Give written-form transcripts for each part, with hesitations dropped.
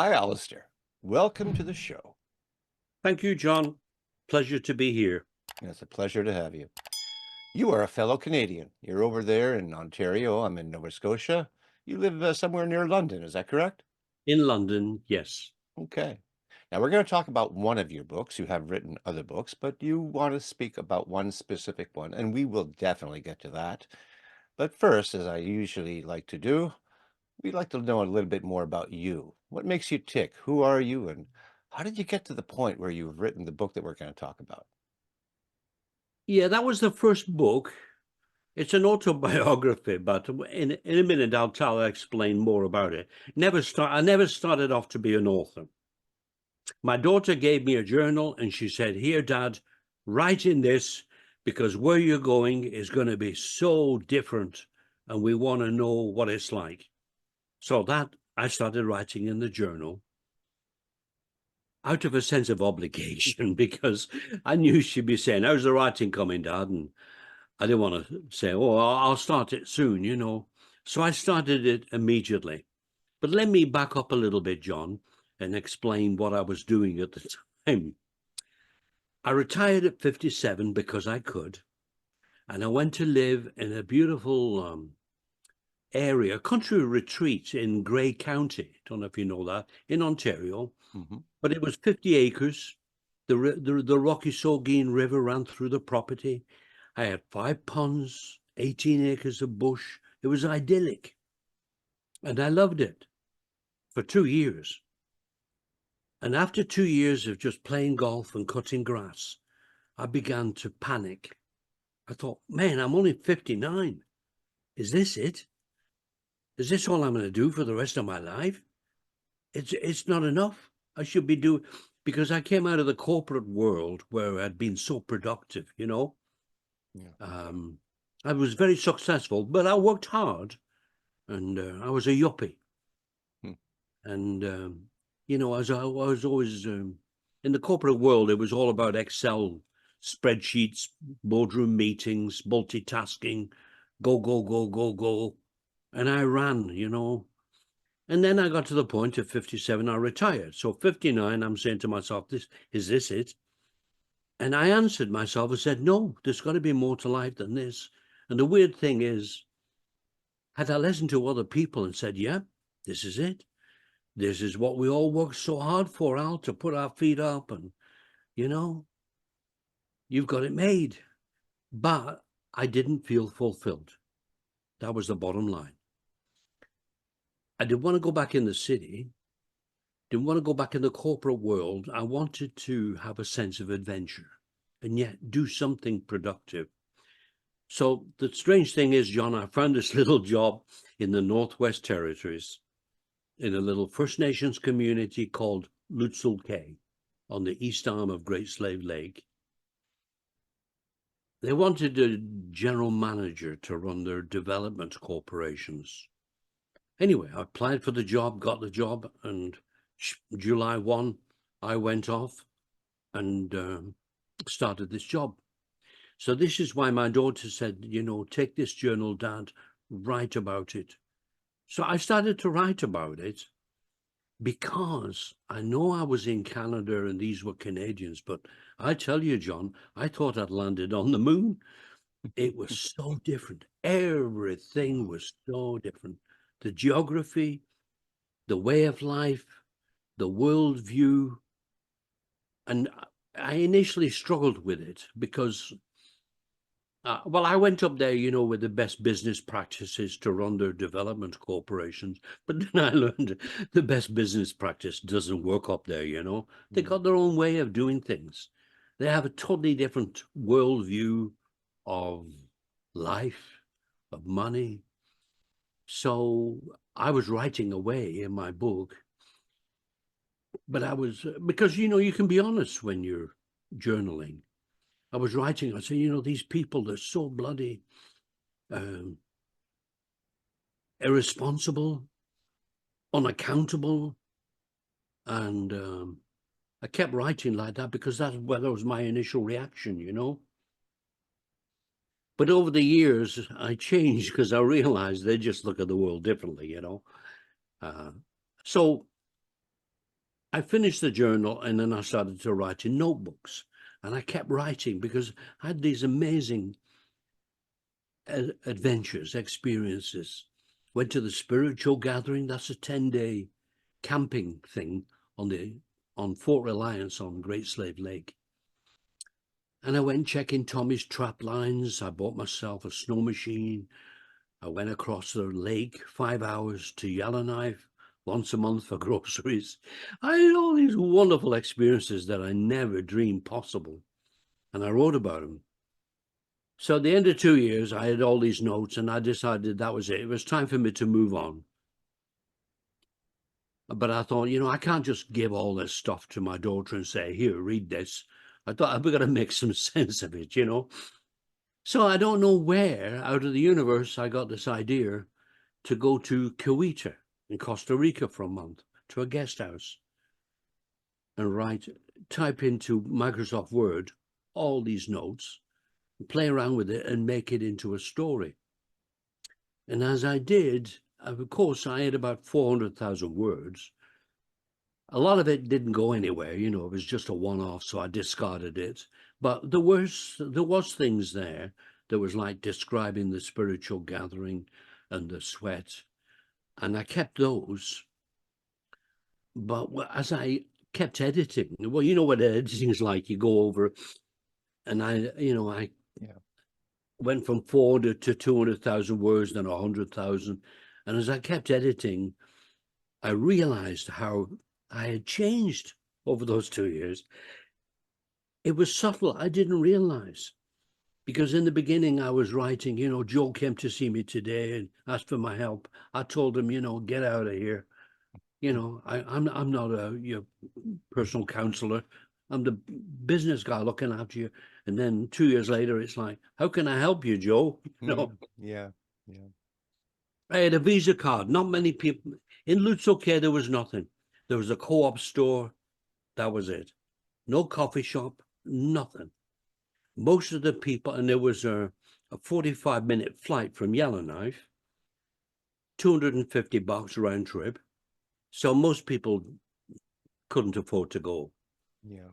Hi, Alastair. Welcome to the show. Thank you, John. Pleasure to be here. It's a pleasure to have you. You are a fellow Canadian. You're over there in Ontario. I'm in Nova Scotia. You live somewhere near London, is that correct? In London, yes. Okay. Now, we're going to talk about one of your books. You have written other books, but you want to speak about one specific one, and we will definitely get to that. But first, as I usually like to do, we'd like to know a little bit more about you. What makes you tick? Who are you? And how did you get to the point where you've written the book that we're going to talk about? Yeah, that was the first book. It's an autobiography, but in a minute I'll explain more about it. I never started off to be an author. My daughter gave me a journal and she said, "Here, Dad, write in this because where you're going is going to be so different and we want to know what it's like." So that I started writing in the journal out of a sense of obligation because I knew she'd be saying, "How's the writing coming, Dad?" And I didn't want to say, "Oh, I'll start it soon." So I started it immediately. But let me back up a little bit, John, and explain what I was doing at the time. I retired at 57 because I could, and I went to live in a beautiful area, country retreat in Grey County. Don't know if you know that, in Ontario. Mhm. But it was 50 acres. The Rocky Saugeen River ran through the property. I had 5 ponds, 18 acres of bush. It was idyllic. And I loved it for 2 years. And after 2 years of just playing golf and cutting grass, I began to panic. I thought, man, I'm only 59. Is this it? Is this all I'm going to do for the rest of my life? It's not enough. I should be doing, because I came out of the corporate world where I'd been so productive. Yeah. I was very successful, but I worked hard, and I was a yuppie. Hmm. And I was always in the corporate world. It was all about Excel spreadsheets, boardroom meetings, multitasking, go go go go go, and I ran. And then I got to the point of 57, I retired. So 59, I'm saying to myself, is this it? And I answered myself and said, no, there's got to be more to life than this. And the weird thing is, had I listened to other people and said, yeah, this is it. This is what we all worked so hard for, Al, to put our feet up and, you know, you've got it made. But I didn't feel fulfilled. That was the bottom line. I didn't want to go back in the city. Didn't want to go back in the corporate world. I wanted to have a sense of adventure and yet do something productive. So the strange thing is, John, I found this little job in the Northwest Territories in a little First Nations community called Lutzel Cay on the east arm of Great Slave Lake. They wanted a general manager to run their development corporations. Anyway, I applied for the job, got the job, and July 1, I went off and started this job. So this is why my daughter said, take this journal, Dad, write about it. So I started to write about it because I know I was in Canada and these were Canadians, but I tell you, John, I thought I'd landed on the moon. It was so different. Everything Wow. was so different. The geography, the way of life, the worldview. And I initially struggled with it because well, I went up there, with the best business practices to run their development corporations. But then I learned the best business practice doesn't work up there. They Mm. got their own way of doing things. They have a totally different worldview of life, of money. So I was writing away in my book, but I was, because, you can be honest when you're journaling. I was writing, I said, these people, they're so bloody um, irresponsible, unaccountable. And I kept writing like that because that was my initial reaction. But over the years, I changed because I realized they just look at the world differently. Uh, so I finished the journal and then I started to write in notebooks. And I kept writing because I had these amazing adventures, experiences. Went to the spiritual gathering. That's a 10-day camping thing on Fort Reliance on Great Slave Lake. And I went checking Tommy's trap lines. I bought myself a snow machine. I went across the lake 5 hours to Yellowknife once a month for groceries. I had all these wonderful experiences that I never dreamed possible. And I wrote about them. So at the end of 2 years, I had all these notes and I decided that was it. It was time for me to move on. But I thought, I can't just give all this stuff to my daughter and say, here, read this. I thought I've got to make some sense of it. So I don't know where out of the universe I got this idea to go to Ceuta in Costa Rica for a month to a guest house and type into Microsoft Word all these notes, play around with it and make it into a story. And as I did, of course, I had about 400,000 words. A lot of it didn't go anywhere, it was just a one-off, so I discarded it. But there was things there that was like describing the spiritual gathering and the sweat, and I kept those. But as I kept editing, well, you know what editing is like. You go over, and I Yeah. went from 400 to 200,000 words, then 100,000. And as I kept editing, I realized how I had changed over those 2 years. It was subtle. I didn't realize. Because in the beginning, I was writing, Joe came to see me today and asked for my help. I told him, get out of here. I'm not your personal counselor. I'm the business guy looking after you. And then 2 years later, it's like, how can I help you, Joe? Mm, yeah. Yeah. I had a Visa card. Not many people in Lutzoke. There was nothing. There was a co-op store. That was it. No coffee shop. Nothing. Most of the people, and there was a 45-minute flight from Yellowknife, $250 round trip. So most people couldn't afford to go. Yeah.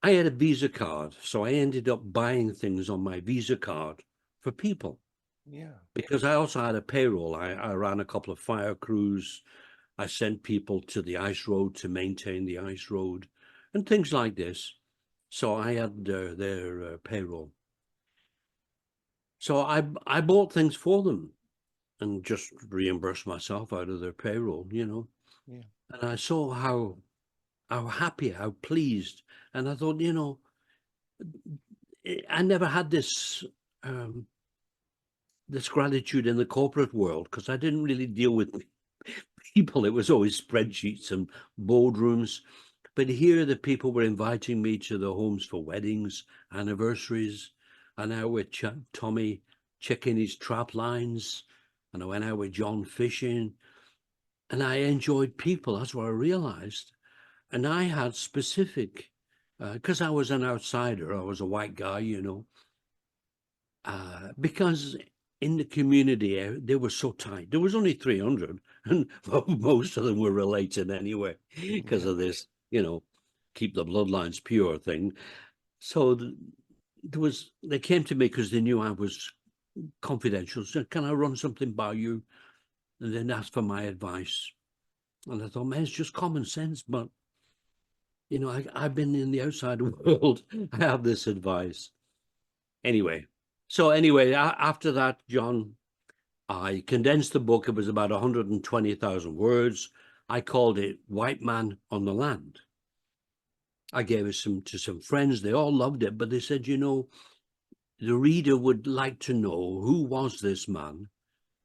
I had a Visa card, so I ended up buying things on my Visa card for people Yeah. because I also had a payroll. I ran a couple of fire crews. I sent people to the ice road to maintain the ice road and things like this. So I had their payroll. So I bought things for them and just reimbursed myself out of their payroll. Yeah. And I saw how happy, how pleased. And I thought, I never had um, this gratitude in the corporate world because I didn't really deal with people. It was always spreadsheets and boardrooms. But here, the people were inviting me to their homes for weddings, anniversaries. And I with Tommy checking his trap lines, and I went out with John fishing. And I enjoyed people. That's what I realized. And I had specific, because I was an outsider, I was a white guy, because in the community, they were so tight. There was only 300, and most of them were related anyway, because Yeah. of this, keep the bloodlines pure thing. So they came to me because they knew I was confidential. Said, can I run something by you? And then asked for my advice. And I thought, man, it's just common sense, but I've been in the outside world. I have this advice. Anyway, after that, John, I condensed the book. It was about 120,000 words. I called it White Man on the Land. I gave it to some friends. They all loved it, but they said, the reader would like to know who was this man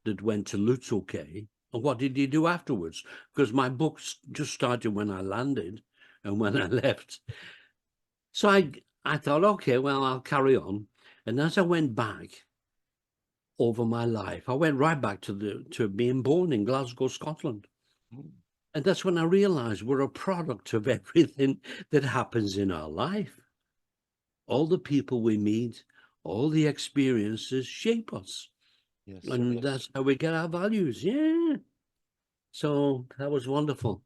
that went to Lutzoke and what did he do afterwards? Because my book just started when I landed and when I left. So I thought, okay, well, I'll carry on. And as I went back over my life, I went right back to being born in Glasgow, Scotland. Mm, And that's when I realized we're a product of everything that happens in our life. All the people we meet, all the experiences shape us. yes. And Yes. that's how we get our values. Yeah. So that was wonderful.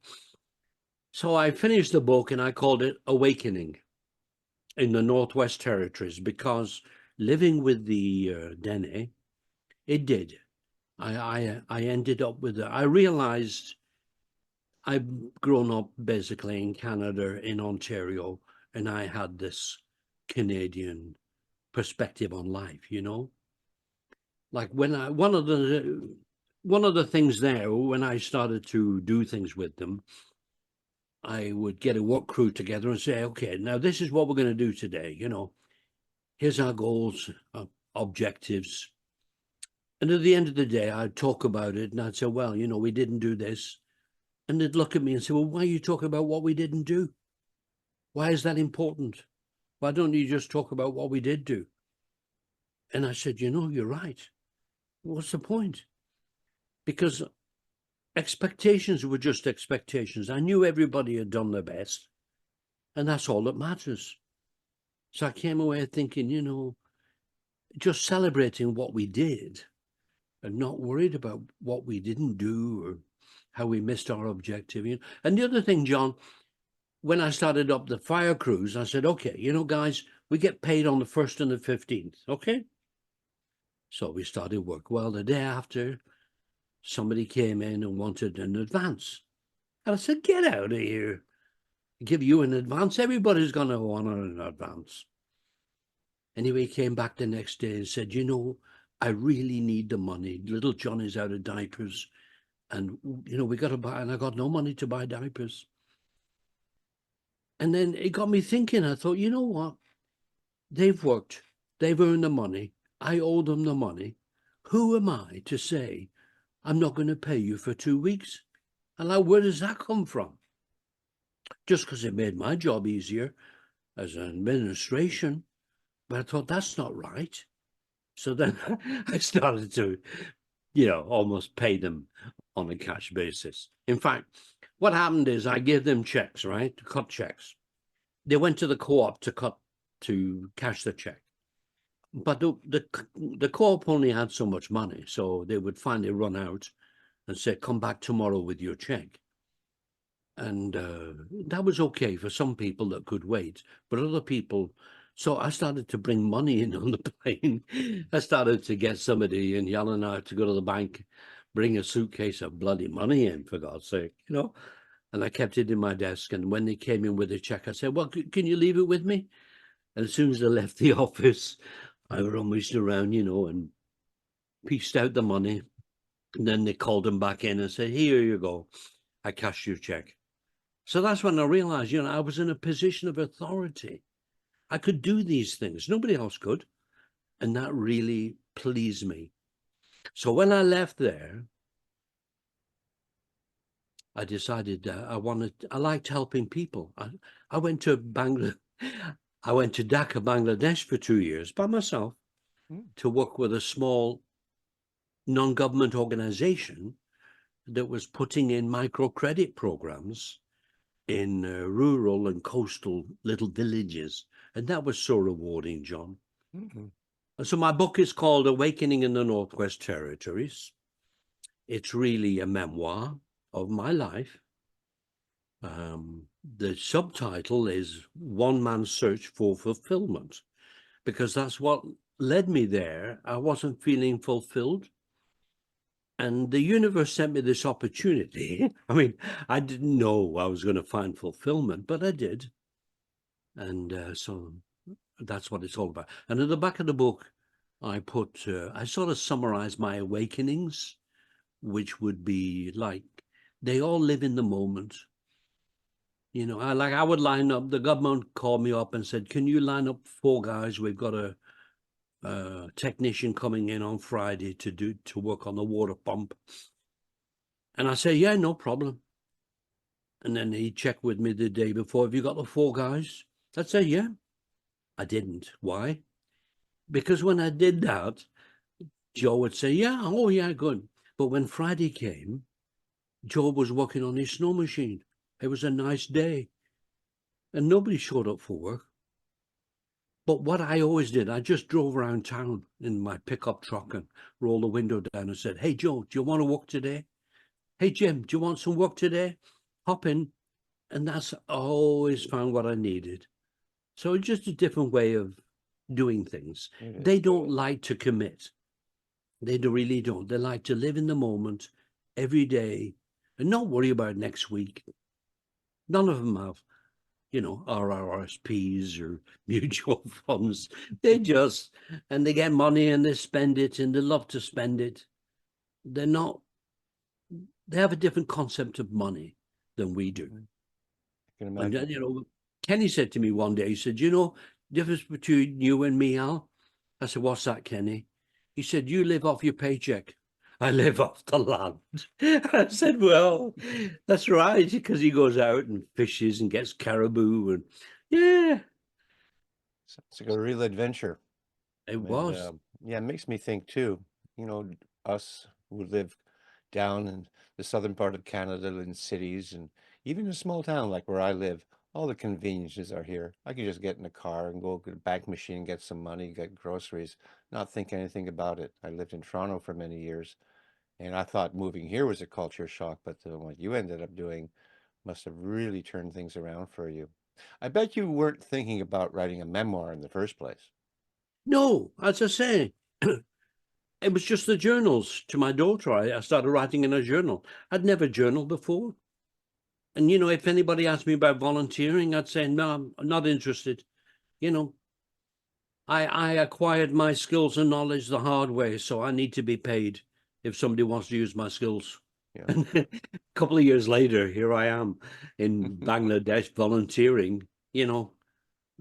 So I finished the book and I called it Awakening in the Northwest Territories, because living with the Dene, it did. I ended up with it. I realized I've grown up basically in Canada, in Ontario, and I had this Canadian perspective on life, you know? Like when I one of the things there, when I started to do things with them, I would get a work crew together and say, okay, now this is what we're going to do today. You know, here's our goals, objectives. And at the end of the day, I'd talk about it and I'd say, well, you know, we didn't do this. And they'd look at me and say, well, why are you talking about what we didn't do? Why is that important? Why don't you just talk about what we did do? And I said, you know, you're right. What's the point? Because expectations were just expectations. I knew everybody had done their best, and that's all that matters. So I came away thinking, you know, just celebrating what we did and not worried about what we didn't do or how we missed our objective. You know? And the other thing, John, when I started up the fire crews, I said, okay, you know, guys, we get paid on the 1st and the 15th, okay? So we started work. Well, the day after, somebody came in and wanted an advance. And I said, get out of here. Give you an advance. Everybody's going to want an advance. Anyway, he came back the next day and said, you know, I really need the money. Little Johnny's out of diapers. And, you know, we got to buy, and I got no money to buy diapers. And then it got me thinking. I thought, you know what? They've worked. They've earned the money. I owe them the money. Who am I to say I'm not going to pay you for 2 weeks? And like, where does that come from? Just because it made my job easier as an administration. But I thought, that's not right. So then I started to, you know, almost pay them on a cash basis. In fact, what happened is I gave them checks, right? To cut checks. They went to the co-op to cash the check. But the co-op only had so much money, so they would finally run out and say, come back tomorrow with your check. And that was okay for some people that could wait, but other people. So I started to bring money in on the plane. I started to get somebody in Yellowknife to go to the bank, bring a suitcase of bloody money in, for God's sake, you know. And I kept it in my desk. And when they came in with a check, I said, well, can you leave it with me? And as soon as they left the office, I rummaged around, you know, and pieced out the money. And then they called them back in and said, here you go. I cashed your check. So that's when I realized, you know, I was in a position of authority. I could do these things. Nobody else could. And that really pleased me. So when I left there, I decided I liked helping people. I went to I went to Dhaka, Bangladesh for 2 years by myself Mm. to work with a small non-government organization that was putting in microcredit programs in rural and coastal little villages. And that was so rewarding, John. Mhm. And so my book is called Awakening in the Northwest Territories. It's really a memoir of my life. The subtitle is One Man's Search for Fulfillment, because that's what led me there. I wasn't feeling fulfilled. And the universe sent me this opportunity. I mean, I didn't know I was going to find fulfillment, but I did. And so that's what it's all about. And at the back of the book, I sort of summarize my awakenings, which would be like, they all live in the moment. You know, I would line up, the government called me up and said, can you line up 4 guys? We've got a technician coming in on Friday to work on the water pump. And I say, yeah, no problem. And then he checked with me the day before, have you got the 4 guys? I'd say, yeah. I didn't. Why? Because when I did that, Joe would say, yeah, oh yeah, good. But when Friday came, Joe was working on his snow machine. It was a nice day. And nobody showed up for work. But what I always did, I just drove around town in my pickup truck and rolled the window down and said, hey, Joe, do you want to work today? Hey, Jim, do you want some work today? Hop in. And that's I always found what I needed. So it's just a different way of doing things. It is. They don't like to commit. Really don't. They like to live in the moment every day and not worry about next week. None of them have, RRSPs or mutual funds. They just, and they get money and they spend it and they love to spend it. They're not, they have a different concept of money than we do. Mhm. I can And, imagine. Kenny said to me one day, he said, difference between you and me, Al? I said, what's that, Kenny? He said, you live off your paycheck. I live off the land. I said, well, that's right, because he goes out and fishes and gets caribou. And yeah, It's like a real adventure. it And was. yeah, it makes me think too, us who live down in the southern part of Canada in cities and even a small town like where I live, all the conveniences are here. I can just get in a car and go to the bank machine, get some money, get groceries, not think anything about it. I lived in Toronto for many years, and I thought moving here was a culture shock, but what you ended up doing must have really turned things around for you. I bet you weren't thinking about writing a memoir in the first place. No, as I say, it was just the journals to my daughter. I started writing in a journal. I'd never journaled before. And, if anybody asked me about volunteering, I'd say, no, I'm not interested. You know, I acquired my skills and knowledge the hard way, so I need to be paid if somebody wants to use my skills. Yeah. And a couple of years later, here I am in Bangladesh volunteering.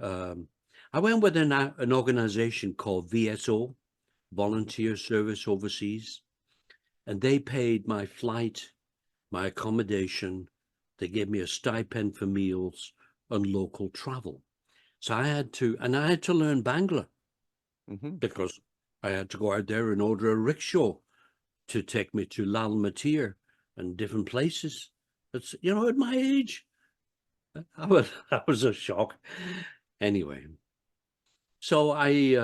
Um, I went with an organization called VSO, Mhm. Volunteer Service Overseas, and they paid my flight, my accommodation. They gave me a stipend for meals and local travel. So I had to learn Bangla Mhm. because I had to go out there and order a rickshaw to take me to Lal Matir and different places. It's, at my age, that was a shock. Anyway, so I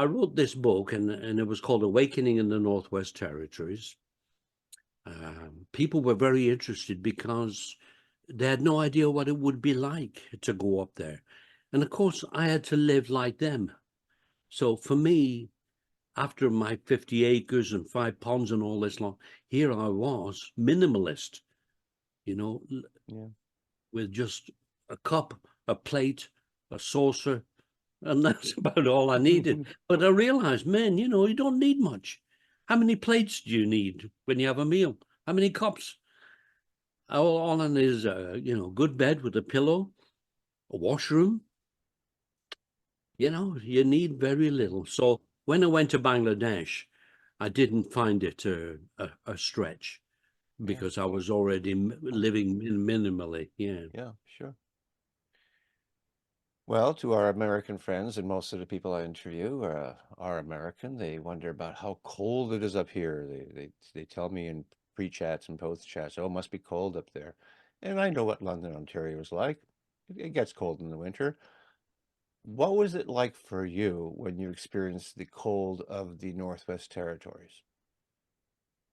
wrote this book, and it was called Awakening in the Northwest Territories. People were very interested because they had no idea what it would be like to go up there. And of course, I had to live like them. So for me, after my 50 acres and 5 ponds and all this long, here I was, minimalist, you know, Yeah. with just a cup, a plate, a saucer, and that's about all I needed. But I realized, man, you don't need much. How many plates do you need when you have a meal? How many cups? All in is, good bed with a pillow, a washroom. You need very little. So when I went to Bangladesh, I didn't find it a stretch Yeah. because I was already living minimally. Yeah. Yeah, sure. Well, to our American friends, and most of the people I interview are American, they wonder about how cold it is up here. They tell me in pre-chats and post-chats, oh, it must be cold up there. And I know what London, Ontario is like. It gets cold in the winter. What was it like for you when you experienced the cold of the Northwest Territories?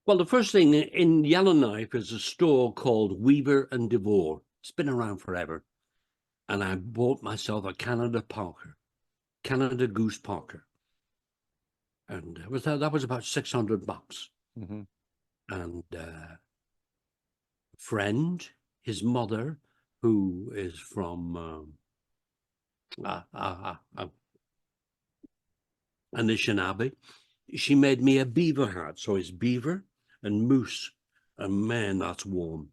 Well, the first thing in Yellowknife is a store called Weaver and DeVore. It's been around forever. And I bought myself a Canada Goose Parker. And that was about $600. Hmm. And friend, his mother, who is from Anishinaabe, she made me a beaver hat. So it's beaver and moose. And man, that's warm.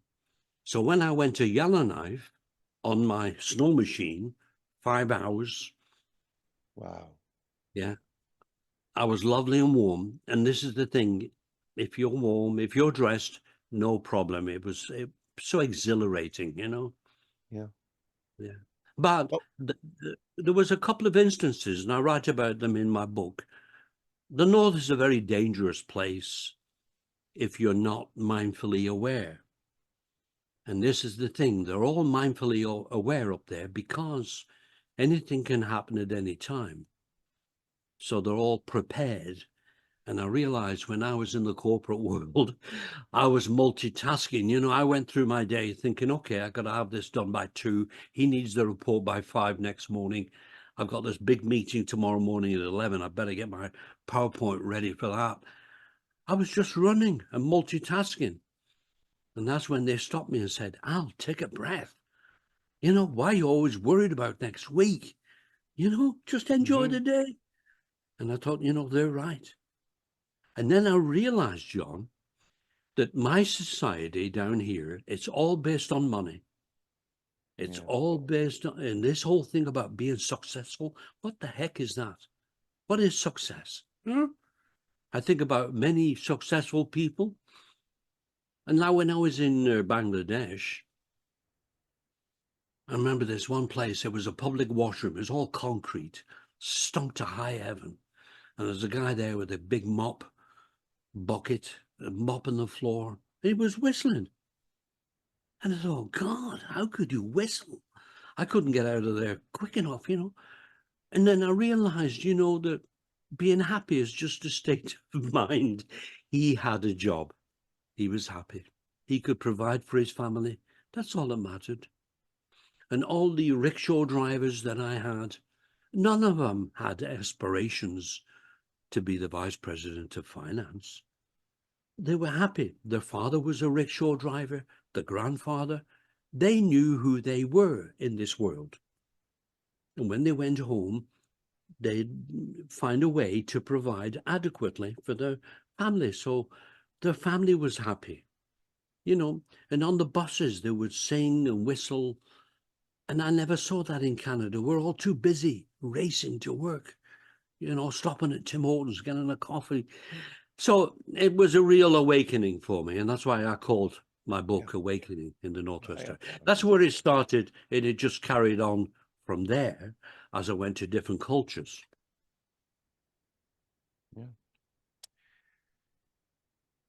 So when I went to Yellowknife on my snow machine, 5 hours, Wow. yeah, I was lovely and warm. And this is the thing, if you're warm, if you're dressed, no problem. It was so exhilarating. Yeah. Yeah. But Oh, there was a couple of instances, and I write about them in my book. The North is a very dangerous place if you're not mindfully aware. And this is the thing, they're all mindfully aware up there because anything can happen at any time. So they're all prepared. And I realized when I was in the corporate world, I was multitasking. I went through my day thinking, okay, I got to have this done by 2. He needs the report by 5 next morning. I've got this big meeting tomorrow morning at 11. I better get my PowerPoint ready for that. I was just running and multitasking. And that's when they stopped me and said, Al, take a breath. Why are you always worried about next week? Just enjoy Hmm. the day. And I thought, they're right. And then I realized, John, that my society down here, it's all based on money. It's Yeah. all based on, and this whole thing about being successful, what the heck is that? What is success? I think about many successful people. And now when I was in Bangladesh, I remember this one place, it was a public washroom. It was all concrete, stunk to high heaven. And there's a guy there with a big bucket, mopping the floor. He was whistling. And I thought, God, how could you whistle? I couldn't get out of there quick enough. And then I realized, that being happy is just a state of mind. He had a job. He was happy. He could provide for his family. That's all that mattered. And all the rickshaw drivers that I had, none of them had aspirations to be the vice president of finance. They were happy. Their father was a rickshaw driver, the grandfather. They knew who they were in this world. And when they went home, they'd find a way to provide adequately for their family. So their family was happy, and on the buses they would sing and whistle. And I never saw that in Canada. We're all too busy racing to work, stopping at Tim Hortons, getting a coffee. So it was a real awakening for me. And that's why I called my Yeah. book Awakening in the I, Northwest. That's understand. where it started. And it just carried on from there as I went to different cultures. Yeah.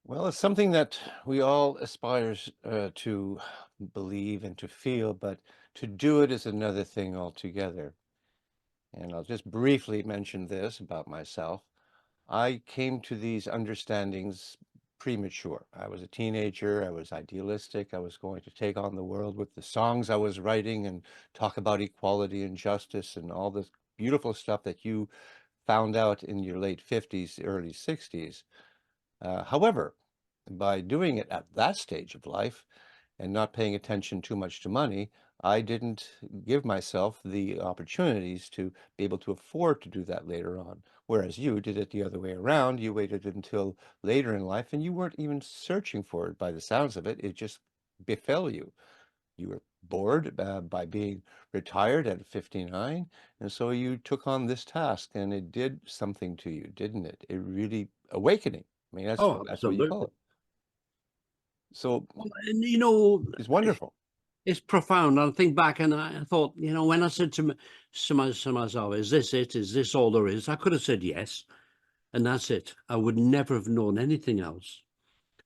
Well, it's something that we all aspires to believe and to feel, but to do it is another thing altogether. And I'll just briefly mention this about myself. I came to these understandings premature. I was a teenager. I was idealistic. I was going to take on the world with the songs I was writing and talk about equality and justice and all this beautiful stuff that you found out in your late 50s, early 60s. However, by doing it at that stage of life and not paying attention too much to money, I didn't give myself the opportunities to be able to afford to do that later on. Whereas you did it the other way around. You waited until later in life and you weren't even searching for it by the sounds of it. It just befell you. You were bored by being retired at 59. And so you took on this task and it did something to you, didn't it? It really awakening. I mean, Oh, that's what you call absolutely. it. So Well, and it's wonderful. it's profound. I think back and I thought, when I said to myself, is this it? Is this all there is? I could have said yes, and that's it. I would never have known anything else.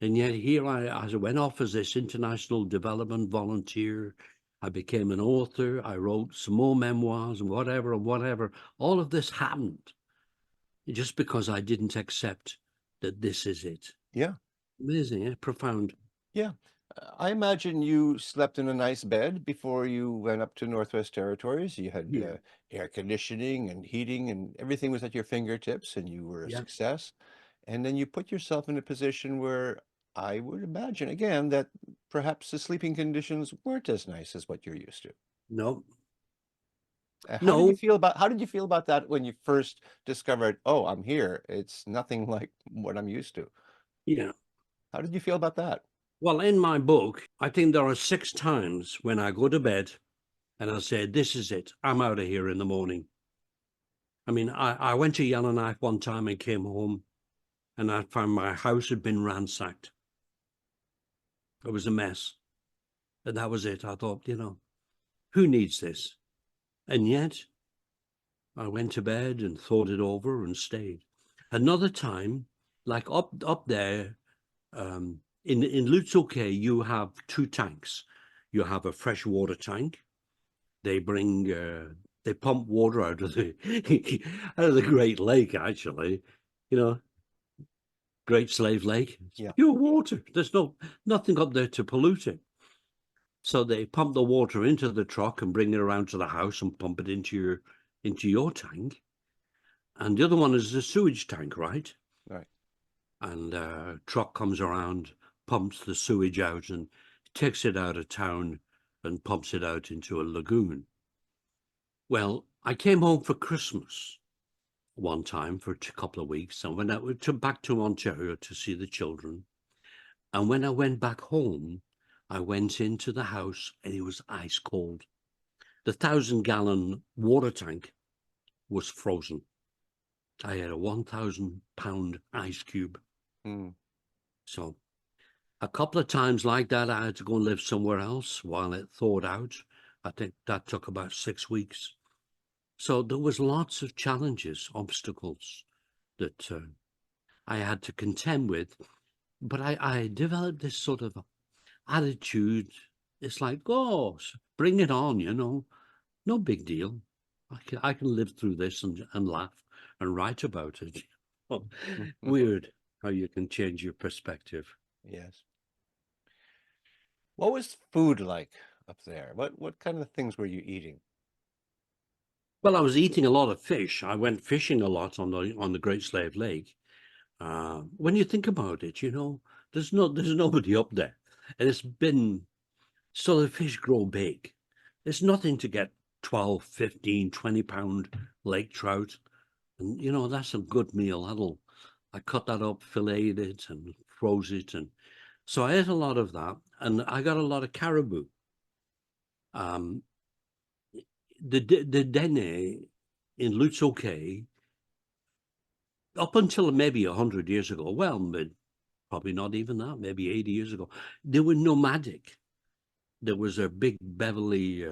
And yet here I went off as this international development volunteer. I became an author. I wrote some more memoirs and whatever and whatever. All of this happened just because I didn't accept that this is it. Yeah. Amazing, eh? Profound. Yeah. I imagine you slept in a nice bed before you went up to Northwest Territories. You had Yeah, air conditioning and heating, and everything was at your fingertips, and you were a yeah. success. And then you put yourself in a position where I would imagine, again, that perhaps the sleeping conditions weren't as nice as what you're used to. No, How no, did you feel about that when you first discovered, oh, I'm here. It's nothing like what I'm used to. yeah. How did you feel about that? Well, in my book, I think there are 6 times when I go to bed and I say, this is it. I'm out of here in the morning. I mean, I went to Yellowknife one time and came home and I found my house had been ransacked. It was a mess. And that was it. I thought, who needs this? And yet I went to bed and thought it over and stayed. Another time, like up there, in Lutzoke, you have 2 tanks. You have a freshwater tank. They bring they pump water out of the out of the Great Lake, actually. You know, Great Slave Lake. It's Yeah. pure water. There's nothing up there to pollute it. So they pump the water into the truck and bring it around to the house and pump it into your tank. And the other one is the sewage tank, right? Right. And truck comes around, pumps the sewage out and takes it out of town and pumps it out into a lagoon. Well, I came home for Christmas one time for a couple of weeks and went out back to Ontario to see the children. And when I went back home, I went into the house and it was ice cold. The 1,000-gallon water tank was frozen. I had a 1,000-pound ice cube. Mm. So a couple of times like that, I had to go and live somewhere else while it thawed out. I think that took about 6 weeks. So there was lots of challenges, obstacles that I had to contend with. But I developed this sort of attitude. It's like, oh, bring it on, no big deal. I can live through this and laugh and write about it. Weird how you can change your perspective. Yes. What was food like up there? What kind of things were you eating? Well, I was eating a lot of fish. I went fishing a lot on the Great Slave Lake. When you think about it, there's nobody up there, and it's been so the fish grow big. It's nothing to get 12, 15, 20-pound lake trout, and that's a good meal. I cut that up, filleted it, and froze it, and so I ate a lot of that, and I got a lot of caribou. Um, the Dene in Lutzoke, up until maybe 100 years ago, well, probably not even that, maybe 80 years ago, they were nomadic. There was a big Beverly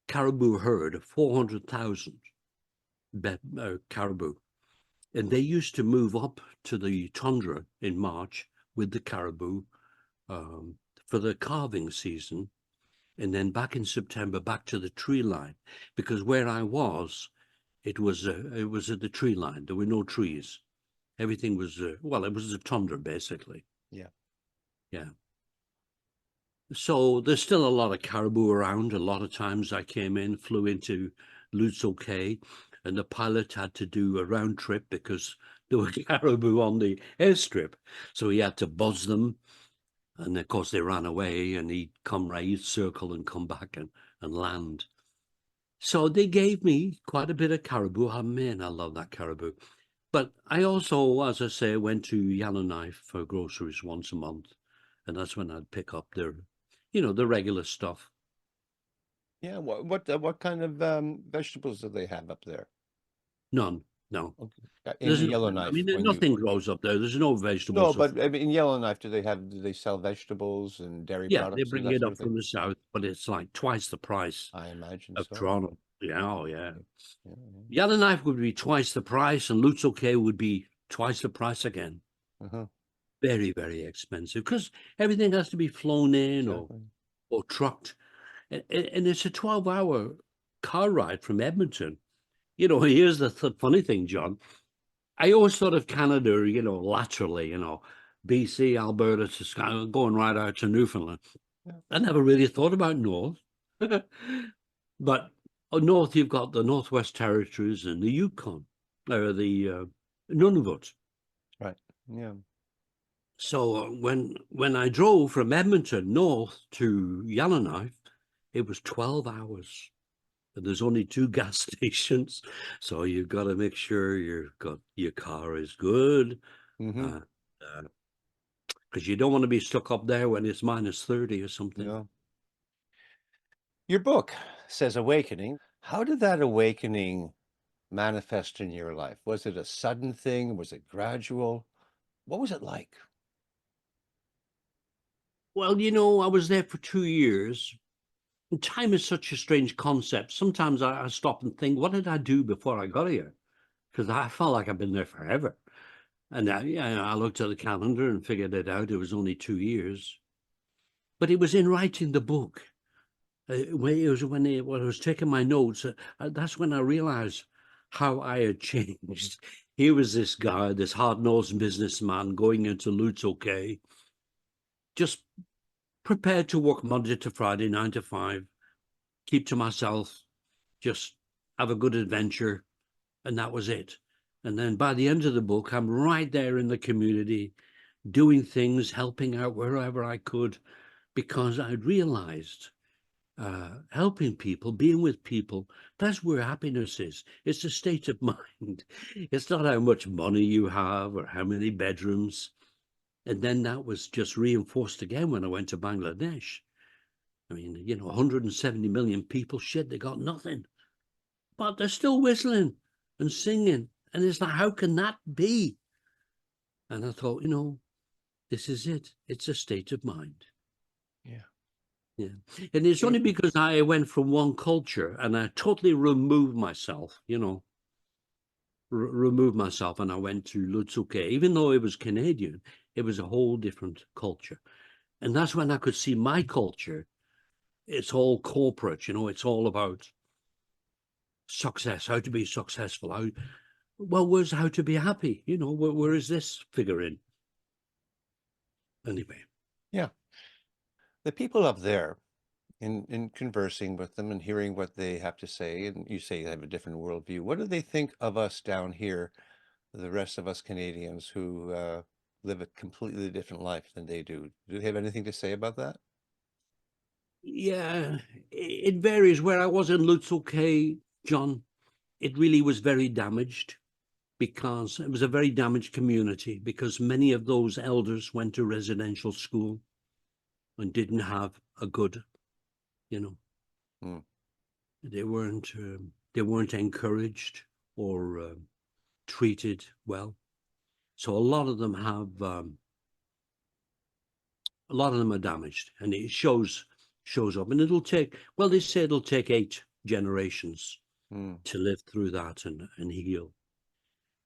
caribou herd of 400,000 caribou. And they used to move up to the tundra in March with the caribou for the calving season. And then back in September, back to the tree line, because where I was, it was at the tree line. There were no trees. Everything was, well, it was a tundra, basically. Yeah. Yeah. So there's still a lot of caribou around. A lot of times I flew into Lutzoke, and the pilot had to do a round trip because there were caribou on the airstrip. So he had to buzz them. And of course they ran away, and he'd circle and come back and land. So they gave me quite a bit of caribou. Oh, man, I love that caribou. But I also, as I say, went to Yellowknife for groceries once a month. And that's when I'd pick up the regular stuff. Yeah. What kind of vegetables do they have up there? None, no. Okay. In There's no, I Yellowknife, mean, when you nothing grows up there. There's no vegetables. no, but I mean, in Yellowknife, do they sell vegetables and dairy Yeah, they products and bring that it sort up of thing? from the south, but it's like twice the price I imagine of so. Toronto. Yeah, oh yeah. Yeah, Yellowknife would be twice the price, and Lutzoke would be twice the price again. yeah. Uh-huh. Very, very expensive because everything has to be flown in Exactly. or trucked. And it's a 12-hour car ride from Edmonton. Here's the funny thing, John. I always thought of Canada, laterally, BC, Alberta, Saskatchewan, going right out to Newfoundland. Yeah. I never really thought about north. But north, you've got the Northwest Territories and the Yukon, or the Nunavut. Right. Yeah. So when I drove from Edmonton north to Yellowknife, it was 12 hours. And there's only 2 gas stations, so you've got to make sure your car is good, Mm-hmm. because you don't want to be stuck up there when it's minus 30 or something. Yeah. Your book says awakening. How did that awakening manifest in your life? Was it a sudden thing? Was it gradual? What was it like? Well, I was there for 2 years. And time is such a strange concept. Sometimes I stop and think, what did I do before I got here? Because I felt like I've been there forever. And I looked at the calendar and figured it out. It was only 2 years. But it was in writing the book. When I was taking my notes, that's when I realized how I had changed here was this guy, this hard-nosed businessman going into Lutz, just prepared to work Monday to Friday, 9 to 5, keep to myself, just have a good adventure, and that was it. And then by the end of the book, I'm right there in the community, doing things, helping out wherever I could, because I'd realized helping people, being with people, that's where happiness is. It's a state of mind. It's not how much money you have or how many bedrooms. And then that was just reinforced again when I went to Bangladesh. I mean, 170 million people, shit, they got nothing, but they're still whistling and singing. And it's like, how can that be? And I thought, this is it. It's a state of mind. Yeah. Yeah. And it's only because I went from one culture and I totally removed myself, removed myself, and I went to Lutzuke. Even though it was Canadian, it was a whole different culture. And that's when I could see my culture. It's all corporate, it's all about success, how to be successful. Where's how to be happy? Where is this figure in? Anyway. Yeah. The people up there, in conversing with them and hearing what they have to say, and you say they have a different worldview, what do they think of us down here, the rest of us Canadians who live a completely different life than they do? Do they have anything to say about that? Yeah, it varies. Where I was in Lutzuke, John, it really was very damaged because it was a very damaged community because many of those elders went to residential school and didn't have a good, you know, Mm. they weren't encouraged or treated well. So a lot of them are damaged, and it shows up, and they say it'll take 8 generations Mm. to live through that and heal.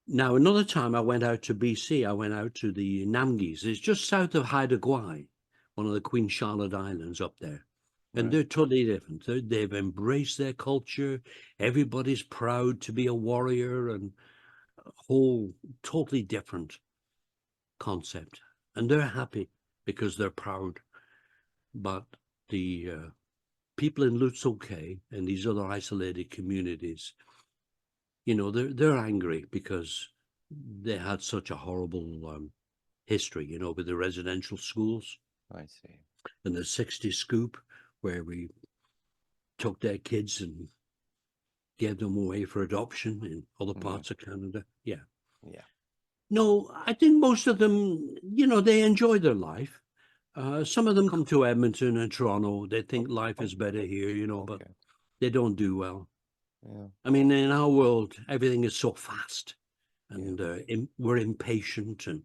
Now, another time I went out to BC, I went out to the Namgis. It's just south of Haida Gwaii, one of the Queen Charlotte Islands up there. And Right. they're totally different. They've embraced their culture. Everybody's proud to be a warrior, and a whole totally different concept. And they're happy because they're proud. But the people in Lutzoke and these other isolated communities, they're angry because they had such a horrible history, with the residential schools I see. and the 60 scoop, where we took their kids and gave them away for adoption in other Yeah. parts of Canada. Yeah. Yeah. No, I think most of them, they enjoy their life. Some of them come to Edmonton and Toronto. They think life is better here, but Okay. they don't do well. Yeah. I mean, in our world, everything is so fast, Yeah. and we're impatient. And,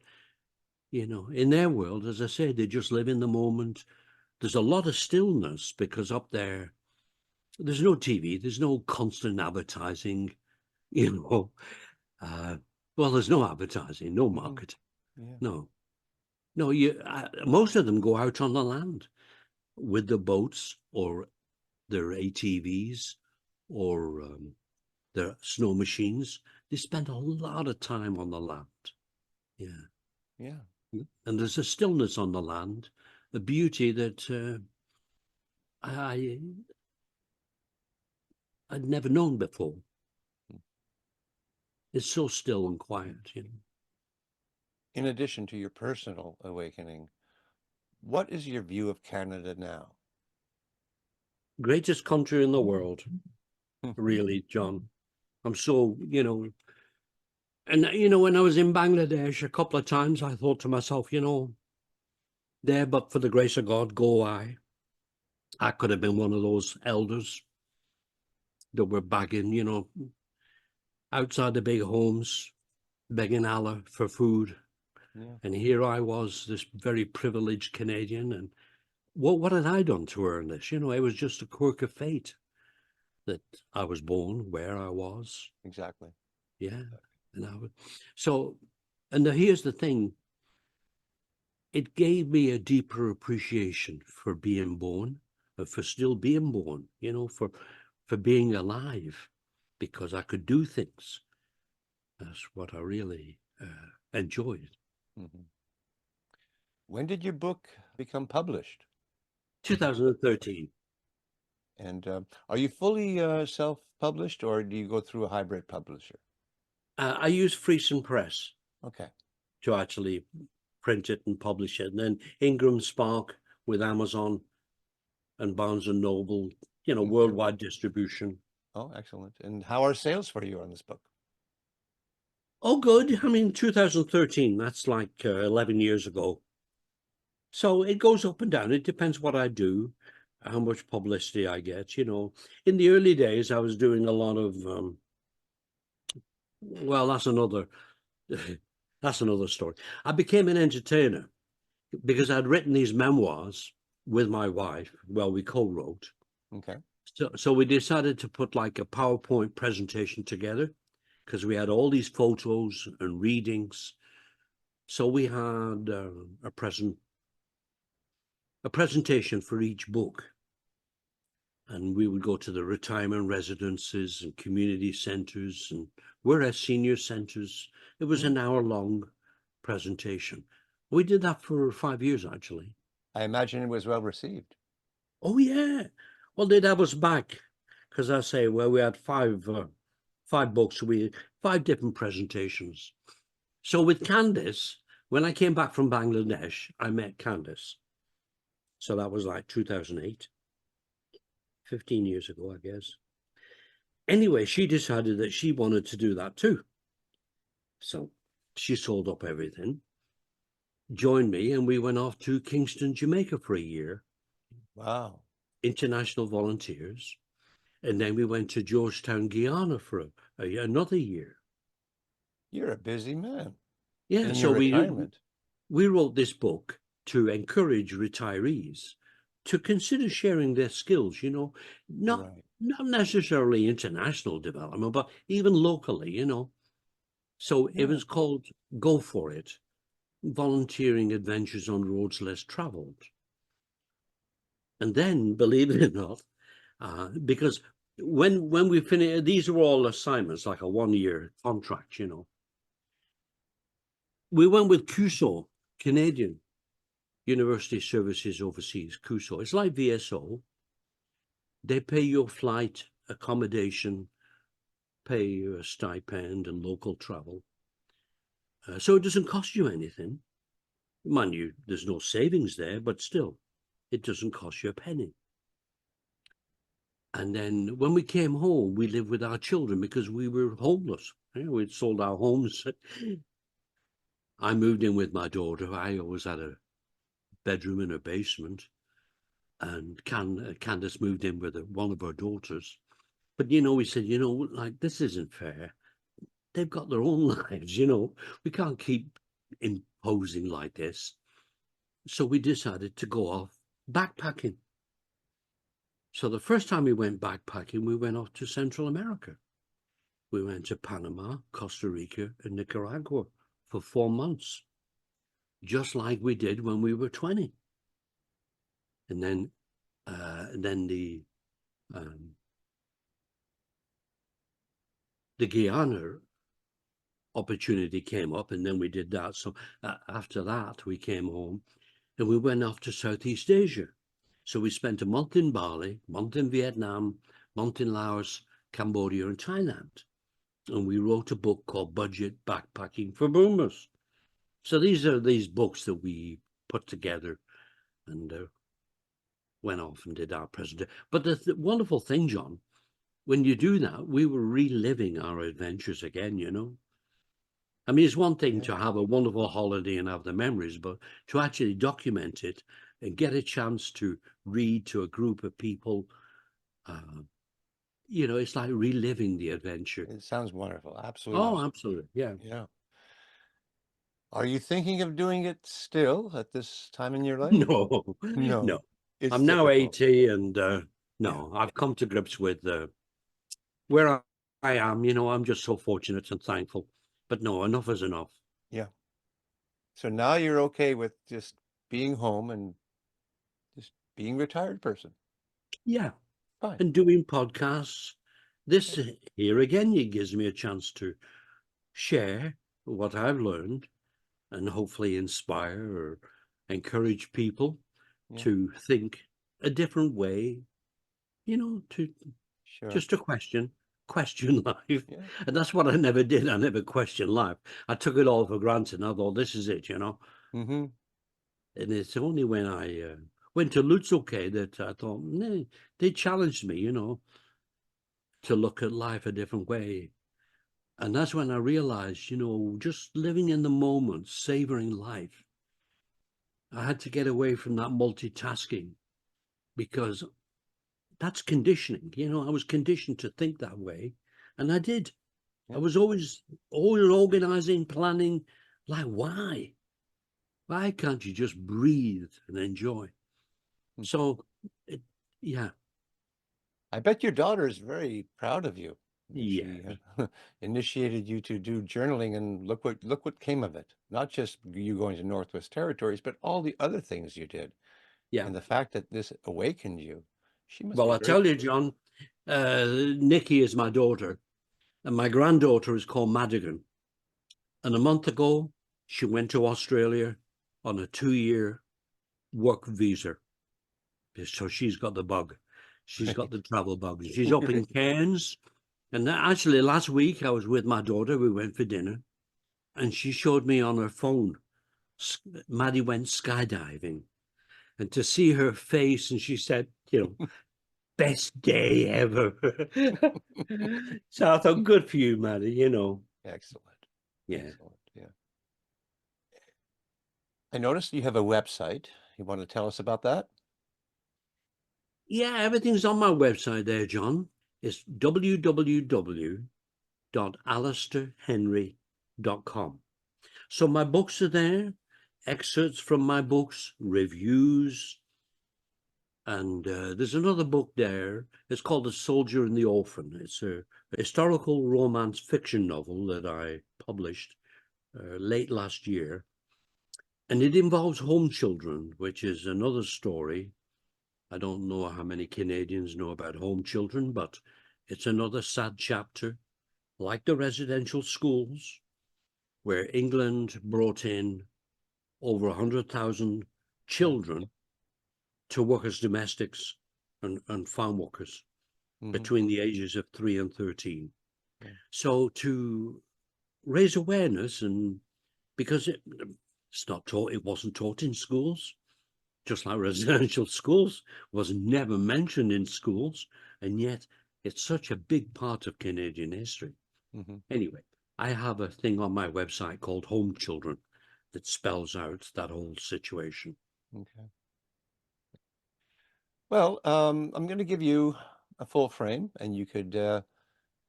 in their world, as I said, they just live in the moment. There's a lot of stillness because up there, there's no TV, there's no constant advertising, you know. Uh, well, there's no advertising, no Hmm. marketing, Yeah. no. No, most of them go out on the land with the boats or their ATVs or their snow machines. They spend a lot of time on the land. Yeah. Yeah. And there's a stillness on the land, a beauty that I I'd never known before. It's so still and quiet. In addition to your personal awakening, what is your view of Canada now? Greatest country in the world, really, John. I'm so, and when I was in Bangladesh a couple of times, I thought to myself, there, but for the grace of God, go I. I could have been one of those elders that were begging, outside the big homes, begging Allah for food. Yeah. And here I was, this very privileged Canadian, and what had I done to earn this? It was just a quirk of fate that I was born where I was. Exactly. Yeah. And so, and here's the thing, it gave me a deeper appreciation for being born, for still being born, for being alive, because I could do things. That's what I really enjoyed. Mhm. When did your book become published? 2013. And are you fully self-published, or do you go through a hybrid publisher? I use Friesen Press Okay. to actually print it and publish it. And then Ingram Spark with Amazon and Barnes and Noble, Okay. worldwide distribution. Oh, excellent. And how are sales for you on this book? Oh, good. I mean, 2013, that's like 11 years ago. So it goes up and down. It depends what I do, how much publicity I get. In the early days, I was doing a lot of, well, that's another story. I became an entertainer because I'd written these memoirs with my wife. Well, we co-wrote. Okay. So we decided to put like a PowerPoint presentation together because we had all these photos and readings. So we had a presentation for each book, and we would go to the retirement residences and community centers and whereas senior centers. It was Mm. an hour-long presentation. We did that for 5 years, actually. I imagine it was well received. Oh yeah. Well, they'd have us back because I say, well, we had five books, we five different presentations. So with Candace, when I came back from Bangladesh, I met Candace. So that was like 2008, 15 years ago, I guess. Anyway, she decided that she wanted to do that too. So she sold up everything, joined me, and we went off to Kingston, Jamaica for a year, Wow. international volunteers. And then we went to Georgetown, Guyana for another year. You're a busy man Yeah, in your so we retirement. we wrote this book to encourage retirees to consider sharing their skills, not Right. not necessarily international development, but even locally. So it Yeah. was called Go For It, Volunteering Adventures on Roads Less Traveled. And then, believe it or not, because when we finished, these were all assignments, like a 1-year contract. We went with CUSO, Canadian University Services Overseas, CUSO. It's like VSO. They pay your flight, accommodation, pay you a stipend and local travel. So it doesn't cost you anything. Mind you, there's no savings there, but still, it doesn't cost you a penny. And then when we came home, we lived with our children because we were homeless. We'd sold our homes. I moved in with my daughter. I always had a bedroom in a basement. And Candace moved in with one of her daughters. But we said, like this isn't fair. They've got their own lives. We can't keep imposing like this. So we decided to go off backpacking. So the first time we went backpacking, we went off to Central America. We went to Panama, Costa Rica, and Nicaragua for 4 months, just like we did when we were 20. And then the Guyana opportunity came up, and then we did that. So after that, we came home and we went off to Southeast Asia. So we spent a month in Bali, a month in Vietnam, a month in Laos, Cambodia, and Thailand. And we wrote a book called Budget Backpacking for Boomers. So these are these books that we put together and went off and did our presentation. But the wonderful thing, John, when you do that, we were reliving our adventures again. I mean, it's one thing Yeah. to have a wonderful holiday and have the memories, but to actually document it and get a chance to read to a group of people, uh, it's like reliving the adventure. It sounds wonderful. Absolutely. Oh, absolutely. Yeah. Yeah. Are you thinking of doing it still at this time in your life? No, no. No. It's I'm now difficult. 80 and Yeah. no, I've come to grips with where I am. I'm just so fortunate and thankful. But no, enough is enough. Yeah. So now you're okay with just being home and just being a retired person. Yeah. Fine. And doing podcasts. This Okay. here again, it gives me a chance to share what I've learned and hopefully inspire or encourage people Yeah, to think a different way, to sure. just to question life. Yeah. And that's what I never did. I never questioned life. I took it all for granted. I thought, this is it. Mm-hmm. And it's only when I went to Lutzoke that I thought, nah, they challenged me, to look at life a different way. And that's when I realized, just living in the moment, savoring life. I had to get away from that multitasking because that's conditioning. I was conditioned to think that way. And I did. I Yeah. was always organizing, planning. Like, why? Why can't you just breathe and enjoy? Mm. So, yeah, I bet your daughter is very proud of you. yeah, She initiated you to do journaling, and look what came of it. Not just you going to Northwest Territories, but all the other things you did, yeah. and the fact that this awakened you. She must Well, be I very tell you, proud. John, Nikki is my daughter, and my granddaughter is called Madigan. And a month ago, she went to Australia on a 2-year work visa. So she's got the bug. She's got Right. the travel bug. She's up in Cairns. And actually, last week I was with my daughter. We went for dinner, and she showed me on her phone. Maddie went skydiving, and to see her face, and she said, best day ever. So I thought, good for you, Maddie. Excellent. Yeah. Excellent. Yeah. I noticed you have a website. You want to tell us about that? Yeah, everything's on my website there, John. It's www.alastairhenry.com. So my books are there, excerpts from my books, reviews, and there's another book there. It's called The Soldier and the Orphan. It's a historical romance fiction novel that I published late last year. And it involves home children, which is another story. I don't know how many Canadians know about home children, but it's another sad chapter, like the residential schools, where England brought in over 100,000 Yeah. children to work as domestics and farm workers Mm-hmm. between the ages of 3 and 13. Yeah. So to raise awareness, and because it's not taught, it wasn't taught in schools, just like residential schools was never mentioned in schools, and yet it's such a big part of Canadian history. Mm-hmm. Anyway, I have a thing on my website called Home Children that spells out that whole situation. Okay. Well, I'm going to give you a full frame, and you could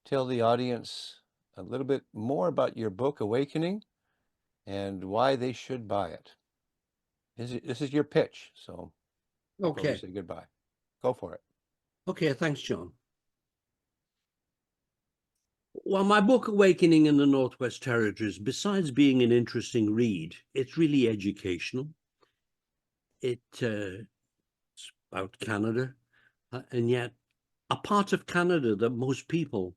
tell the audience a little bit more about your book, Awakening, and why they should buy it. This is your pitch, so before we Okay. say goodbye, go for it. Okay, thanks, John. Well, my book, Awakening in the Northwest Territories, besides being an interesting read, it's really educational. It's about Canada, and yet a part of Canada that most people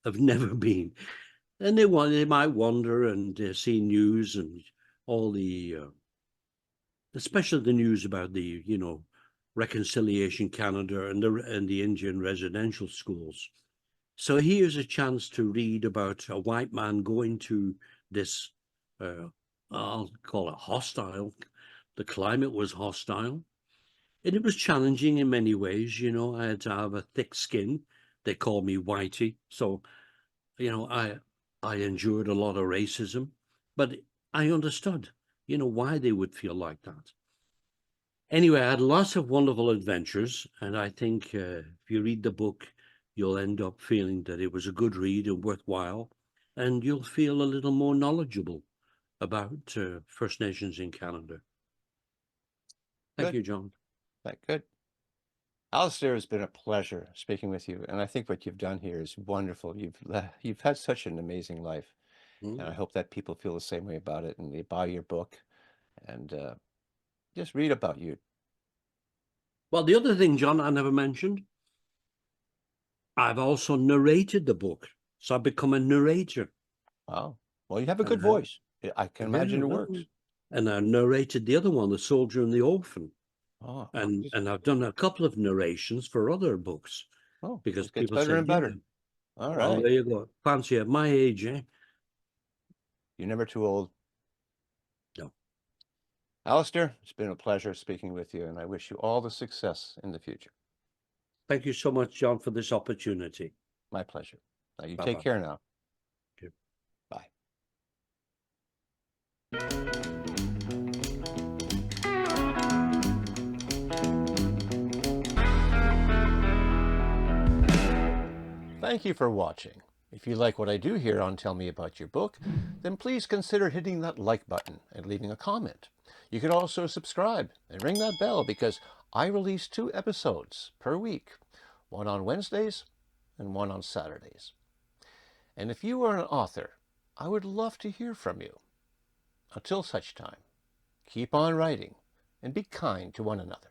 have never been. And they might wonder and see news and all especially the news about the, Reconciliation Canada and the Indian residential schools. So here's a chance to read about a white man going to this, uh, I'll call it hostile. The climate was hostile, and it was challenging in many ways. I had to have a thick skin. They called me Whitey, so I endured a lot of racism, but I understood, why they would feel like that. Anyway, I had lots of wonderful adventures, and I think if you read the book, you'll end up feeling that it was a good read and worthwhile, and you'll feel a little more knowledgeable about First Nations in Canada. Thank Good. you, John. Good. Alistair, has been a pleasure speaking with you, and I think what you've done here is wonderful. You've had such an amazing life, and I Mm. hope that people feel the same way about it, and they buy your book and just read about you. Well, the other thing, John, I never mentioned, I've also narrated the book, so I've become a narrator. Wow. Well, you have a And good voice. I can yeah, imagine it works. and I narrated the other one, The Soldier and the Orphan. Oh, And I've done a couple of narrations for other books oh, because it gets people better said, and yeah, better. All well, right. there you go. Fancy at my age, eh? You're never too old. No. Alastair, it's been a pleasure speaking with you, and I wish you all the success in the future. Thank you so much, John, for this opportunity. My pleasure. Now, you take Bye-bye. care now. Okay. Bye. Thank you for watching. If you like what I do here on Tell Me About Your Book, then please consider hitting that like button and leaving a comment. You can also subscribe and ring that bell because I release 2 episodes per week, one on Wednesdays and one on Saturdays. And if you are an author, I would love to hear from you. Until such time, keep on writing and be kind to one another.